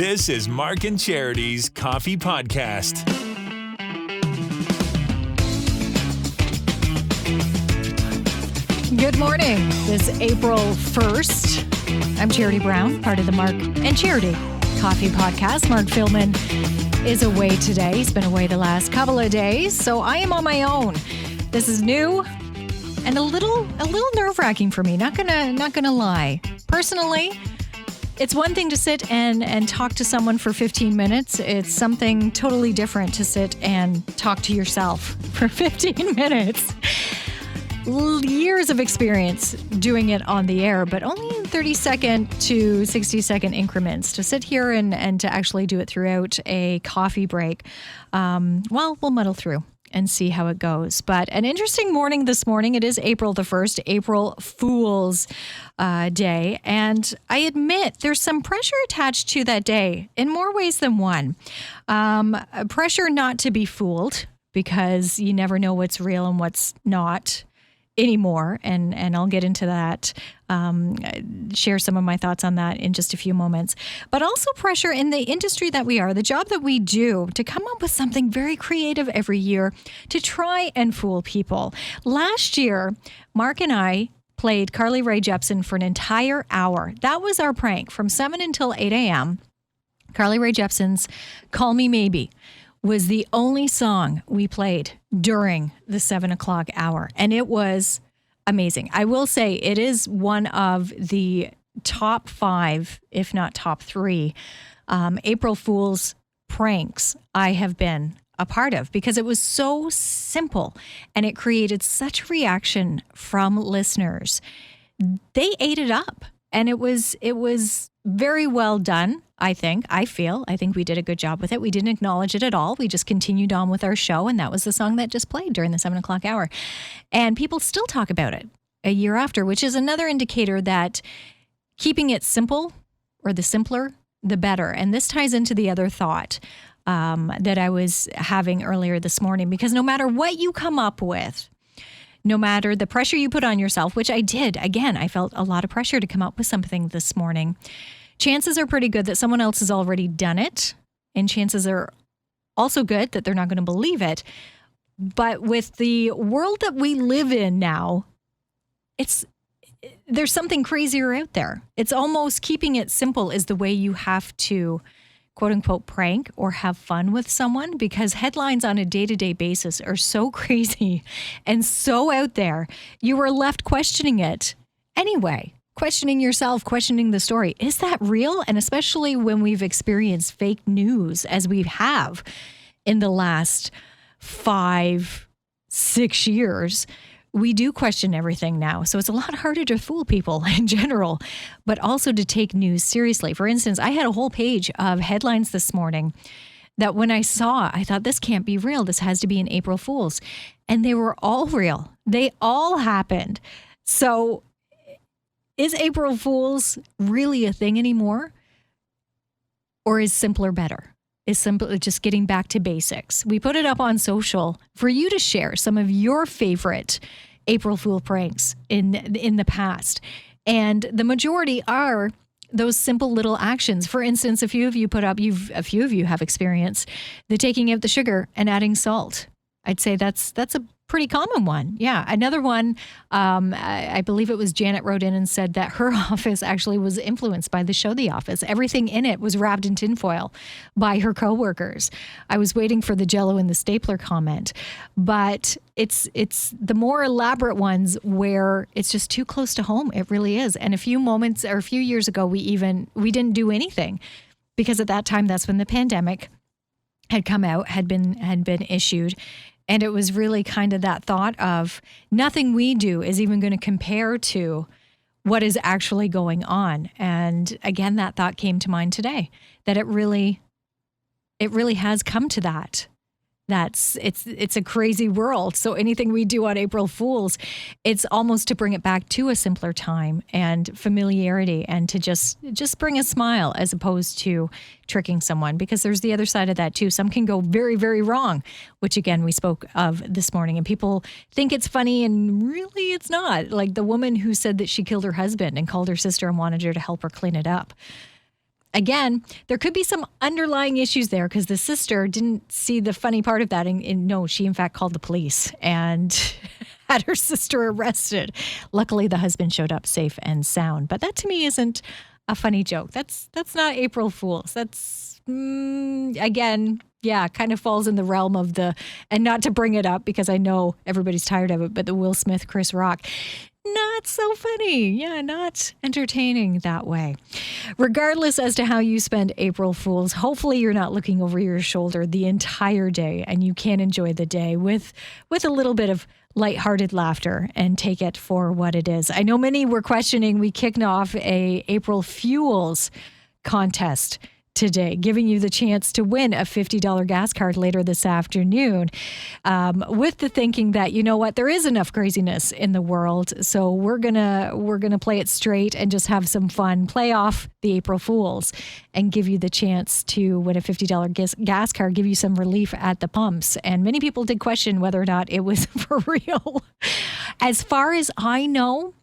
This is Mark and Charity's Coffee Podcast. Good morning. This April 1st. I'm Charity Brown, part of the Mark and Charity Coffee Podcast. Mark Philman is away today. He's been away the last couple of days, so I am on my own. This is new and a little nerve-wracking for me. Not gonna lie. Personally, it's one thing to sit and talk to someone for 15 minutes. It's something totally different to sit and talk to yourself for 15 minutes. Years of experience doing it on the air, but only in 30-second to 60-second increments. To sit here and to actually do it throughout a coffee break, well, we'll muddle through and see how it goes. But an interesting morning this morning. It is April the 1st, April Fool's Day. And I admit there's some pressure attached to that day in more ways than one. Pressure not to be fooled, because you never know what's real and what's not anymore, and I'll get into that, share some of my thoughts on that in just a few moments. But also pressure in the industry that we are, the job that we do, to come up with something very creative every year to try and fool people. Last year, Mark and I played Carly Rae Jepsen for an entire hour. That was our prank from 7 until 8 a.m. Carly Rae Jepsen's Call Me Maybe was the only song we played during the 7 o'clock hour. And it was amazing. I will say it is one of the top 5, if not top 3, April Fool's pranks I have been a part of, because it was so simple and it created such reaction from listeners. They ate it up, and it was very well done. I think we did a good job with it. We didn't acknowledge it at all. We just continued on with our show, and that was the song that just played during the 7 o'clock hour. And people still talk about it a year after, which is another indicator that keeping it simple, or the simpler, the better. And this ties into the other thought that I was having earlier this morning, because no matter what you come up with, no matter the pressure you put on yourself, which I did, again, I felt a lot of pressure to come up with something this morning. Chances are pretty good that someone else has already done it, and chances are also good that they're not going to believe it. But with the world that we live in now, there's something crazier out there. It's almost keeping it simple is the way you have to, quote unquote, prank or have fun with someone, because headlines on a day-to-day basis are so crazy and so out there. You are left questioning it anyway. Questioning yourself, questioning the story. Is that real? And especially when we've experienced fake news as we have in the last 5-6 years, we do question everything now. So it's a lot harder to fool people in general, but also to take news seriously. For instance, I had a whole page of headlines this morning that when I saw, I thought, this can't be real. This has to be an April Fool's. And they were all real. They all happened. So is April Fool's really a thing anymore? Or is simpler better? Is simply just getting back to basics? We put it up on social for you to share some of your favorite April Fool pranks in the past. And the majority are those simple little actions. For instance, a few of you have experienced the taking out the sugar and adding salt. I'd say that's a pretty common one. Yeah. Another one, I believe it was Janet wrote in and said that her office actually was influenced by the show The Office. Everything in it was wrapped in tinfoil by her coworkers. I was waiting for the Jell-O and the stapler comment, but it's the more elaborate ones where it's just too close to home. It really is. And a few years ago, we didn't do anything, because at that time, that's when the pandemic had come out, had been issued. And it was really kind of that thought of nothing we do is even going to compare to what is actually going on. And again, that thought came to mind today, that it really has come to that. It's a crazy world. So anything we do on April Fool's, it's almost to bring it back to a simpler time and familiarity, and to just bring a smile as opposed to tricking someone, because there's the other side of that too. Some can go very, very wrong, which again, we spoke of this morning, and people think it's funny and really it's not. Like the woman who said that she killed her husband and called her sister and wanted her to help her clean it up. again, there could be some underlying issues there because the sister didn't see the funny part of that. And no, she in fact called the police and had her sister arrested. Luckily, the husband showed up safe and sound. But that to me isn't a funny joke. That's not April Fool's. That's, again, yeah, kind of falls in the realm of and not to bring it up because I know everybody's tired of it, but the Will Smith, Chris Rock, not so funny. Yeah, not entertaining that way. Regardless as to how you spend April Fools, hopefully you're not looking over your shoulder the entire day and you can enjoy the day with a little bit of lighthearted laughter and take it for what it is. I know many were questioning. We kicked off a April Fuels contest today, giving you the chance to win a $50 gas card later this afternoon, with the thinking that, you know what, there is enough craziness in the world, so we're gonna play it straight and just have some fun, play off the April Fools, and give you the chance to win a $50 gas card, give you some relief at the pumps. And many people did question whether or not it was for real. As far as I know,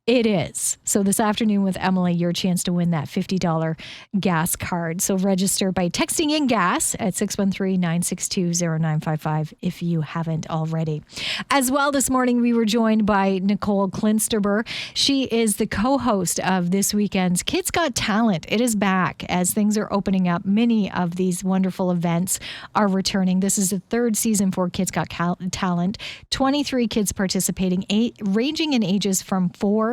it is. So this afternoon with Emily, your chance to win that $50 gas card. So register by texting in gas at 613-962-0955 if you haven't already. As well, this morning we were joined by Nicole Klinsterber. She is the co-host of this weekend's Kids Got Talent. It is back as things are opening up. Many of these wonderful events are returning. This is the third season for Kids Got Talent. 23 kids participating, ranging in ages from 4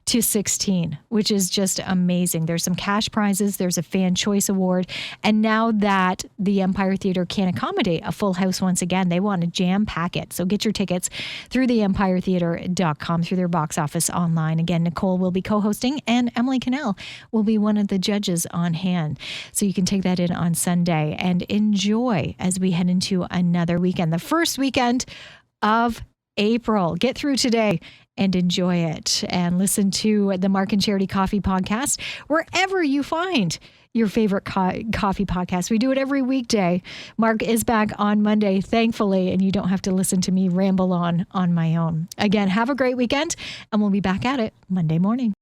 to 16, which is just amazing. There's some cash prizes. There's a fan choice award. And now that the Empire Theatre can accommodate a full house once again, they want to jam pack it. So get your tickets through theempiretheatre.com, through their box office online. Again, Nicole will be co-hosting and Emily Cannell will be one of the judges on hand. So you can take that in on Sunday and enjoy as we head into another weekend, the first weekend of April. Get through today and enjoy it, and listen to the Mark and Charity Coffee Podcast wherever you find your favorite coffee podcast. We do it every weekday. Mark is back on Monday, thankfully, and you don't have to listen to me ramble on my own. Again, have a great weekend, and we'll be back at it Monday morning.